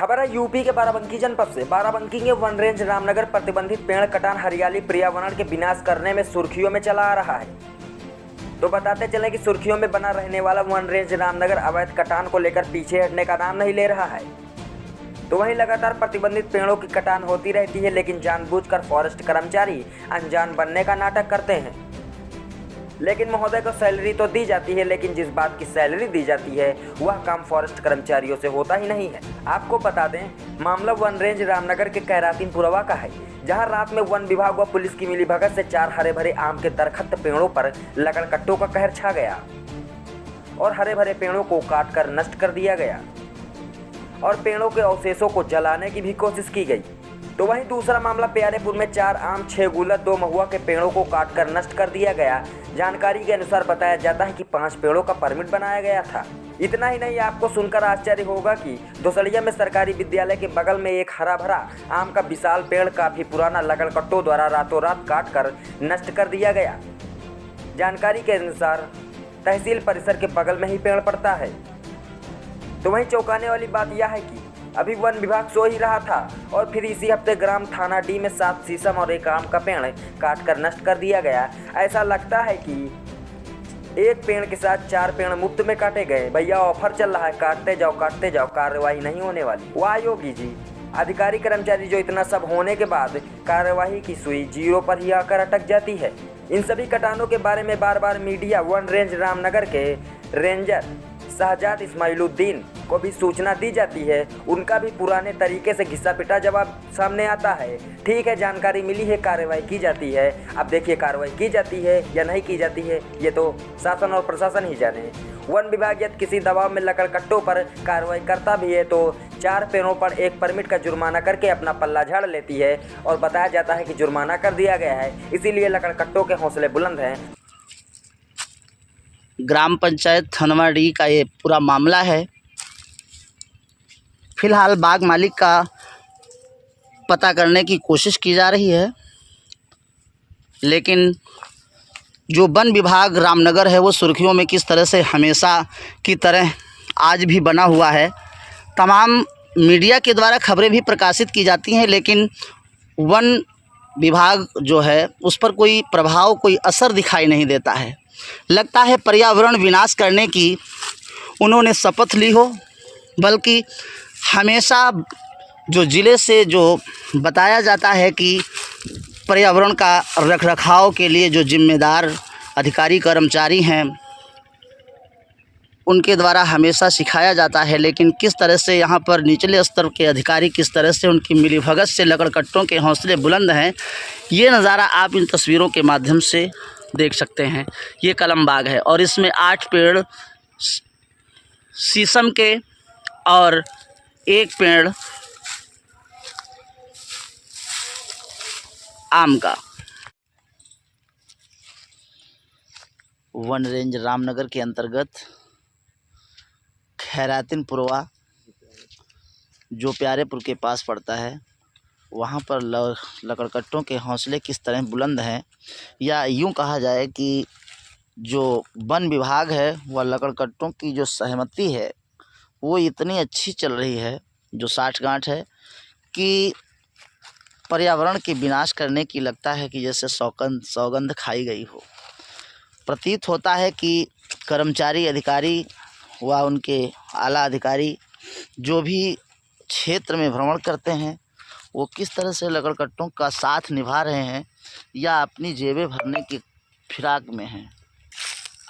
खबर है यूपी के बाराबंकी जनपद से। बाराबंकी के वन रेंज रामनगर प्रतिबंधित पेड़ कटान हरियाली पर्यावरण के विनाश करने में सुर्खियों में चला आ रहा है। तो बताते चले कि सुर्खियों में बना रहने वाला वन रेंज रामनगर अवैध कटान को लेकर पीछे हटने का नाम नहीं ले रहा है। तो वहीं लगातार प्रतिबंधित पेड़ों की कटान होती रहती है, लेकिन जानबूझकर फॉरेस्ट कर्मचारी अनजान बनने का नाटक करते हैं। लेकिन महोदय को सैलरी तो दी जाती है, लेकिन जिस बात की सैलरी दी जाती है वह काम फॉरेस्ट कर्मचारियों से होता ही नहीं है। आपको बता दें, मामला वन रेंज रामनगर के कैरातीन पुरवा का है, जहां रात में वन विभाग व पुलिस की मिलीभगत से 4 हरे भरे आम के दरख्त पेड़ों पर लकड़कट्टों का कहर छा गया और हरे भरे पेड़ों को काट कर नष्ट कर दिया गया और पेड़ों के अवशेषों को जलाने की भी कोशिश की गई। तो वहीं दूसरा मामला प्यारेपुर में 4 आम, 6 गुलर, 2 महुआ के पेड़ों को काटकर नष्ट कर दिया गया। जानकारी के अनुसार बताया जाता है कि 5 पेड़ों का परमिट बनाया गया था। इतना ही नहीं, आपको सुनकर आश्चर्य होगा कि दोसड़िया में सरकारी विद्यालय के बगल में एक हरा भरा आम का विशाल पेड़ काफी पुराना लकड़कट्टों द्वारा रातों रात काटकर नष्ट कर दिया गया। जानकारी के अनुसार तहसील परिसर के बगल में ही पेड़ पड़ता है। तो वहीं चौंकाने वाली बात यह है कि अभी वन विभाग सो ही रहा था और फिर इसी हफ्ते ग्राम थाना डी में 7 शीशम और 1 आम का पेड़ काटकर नष्ट कर दिया गया। ऐसा लगता है कि एक पेड़ के साथ 4 पेड़ मुफ्त में काटे गए। भैया ऑफर चल रहा है, काटते जाओ, कार्रवाई नहीं होने वाली। वाह योगी जी, अधिकारी कर्मचारी जो इतना सब होने के बाद कार्यवाही की सुई 0 पर ही आकर अटक जाती है। इन सभी कटानों के बारे में बार बार मीडिया वन रेंज रामनगर के रेंजर शहजाद इस्माइलुद्दीन को भी सूचना दी जाती है। उनका भी पुराने तरीके से घिसा पिटा जवाब सामने आता है। ठीक है, जानकारी मिली है, कार्रवाई की जाती है। अब देखिए कार्रवाई की जाती है या नहीं की जाती है, ये तो शासन और प्रशासन ही जाने। वन विभाग यदि किसी दबाव में लकड़कट्टों पर कार्रवाई करता भी है तो 4 पेड़ों पर 1 परमिट का जुर्माना करके अपना पल्ला झाड़ लेती है और बताया जाता है कि जुर्माना कर दिया गया है, इसीलिए लकड़कट्टों के हौसले बुलंद हैं। ग्राम पंचायत थनवाड़ी का ये पूरा मामला है। फिलहाल बाग मालिक का पता करने की कोशिश की जा रही है, लेकिन जो वन विभाग रामनगर है वो सुर्खियों में किस तरह से हमेशा की तरह आज भी बना हुआ है। तमाम मीडिया के द्वारा खबरें भी प्रकाशित की जाती हैं, लेकिन वन विभाग जो है उस पर कोई प्रभाव, कोई असर दिखाई नहीं देता है। लगता है पर्यावरण विनाश करने की उन्होंने शपथ ली हो, बल्कि हमेशा जो ज़िले से जो बताया जाता है कि पर्यावरण का रखरखाव के लिए जो जिम्मेदार अधिकारी कर्मचारी हैं उनके द्वारा हमेशा सिखाया जाता है, लेकिन किस तरह से यहाँ पर निचले स्तर के अधिकारी किस तरह से उनकी मिलीभगत से लकड़कट्टों के हौसले बुलंद हैं, ये नज़ारा आप इन तस्वीरों के माध्यम से देख सकते हैं। ये कलम बाग है और इसमें 8 पेड़ शीशम के और 1 पेड़ आम का। वन रेंज रामनगर के अंतर्गत खैरातीन पुरवा जो प्यारेपुर के पास पड़ता है, वहाँ पर लकड़कट्टों के हौसले किस तरह बुलंद हैं, या यूँ कहा जाए कि जो वन विभाग है वह लकड़कट्टों की जो सहमति है वो इतनी अच्छी चल रही है, जो साठगांठ है, कि पर्यावरण के विनाश करने की लगता है कि जैसे सौगंध खाई गई हो। प्रतीत होता है कि कर्मचारी, अधिकारी व उनके आला अधिकारी जो भी क्षेत्र में भ्रमण करते हैं वो किस तरह से लकड़कट्टों का साथ निभा रहे हैं या अपनी जेबें भरने की फिराक में हैं।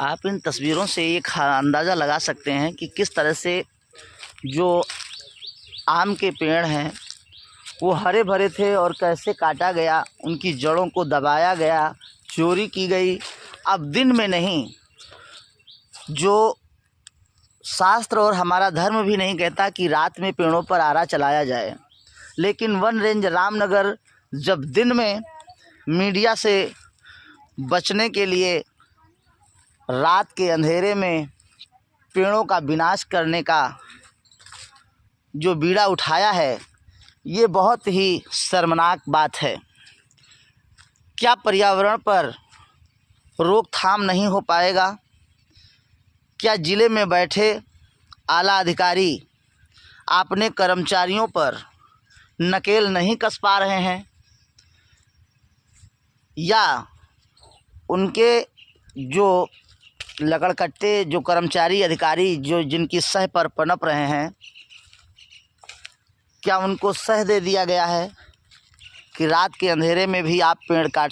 आप इन तस्वीरों से एक अंदाज़ा लगा सकते हैं कि किस तरह से जो आम के पेड़ हैं वो हरे भरे थे और कैसे काटा गया, उनकी जड़ों को दबाया गया, चोरी की गई। अब दिन में नहीं, जो शास्त्र और हमारा धर्म भी नहीं कहता कि रात में पेड़ों पर आरा चलाया जाए, लेकिन वन रेंज रामनगर जब दिन में मीडिया से बचने के लिए रात के अंधेरे में पेड़ों का विनाश करने का जो बीड़ा उठाया है, ये बहुत ही शर्मनाक बात है। क्या पर्यावरण पर रोकथाम नहीं हो पाएगा? क्या ज़िले में बैठे आला अधिकारी अपने कर्मचारियों पर नकेल नहीं कस पा रहे हैं, या उनके जो लकड़कट्टे जो कर्मचारी अधिकारी जो जिनकी सह पर पनप रहे हैं, क्या उनको सह दे दिया गया है कि रात के अंधेरे में भी आप पेड़ काट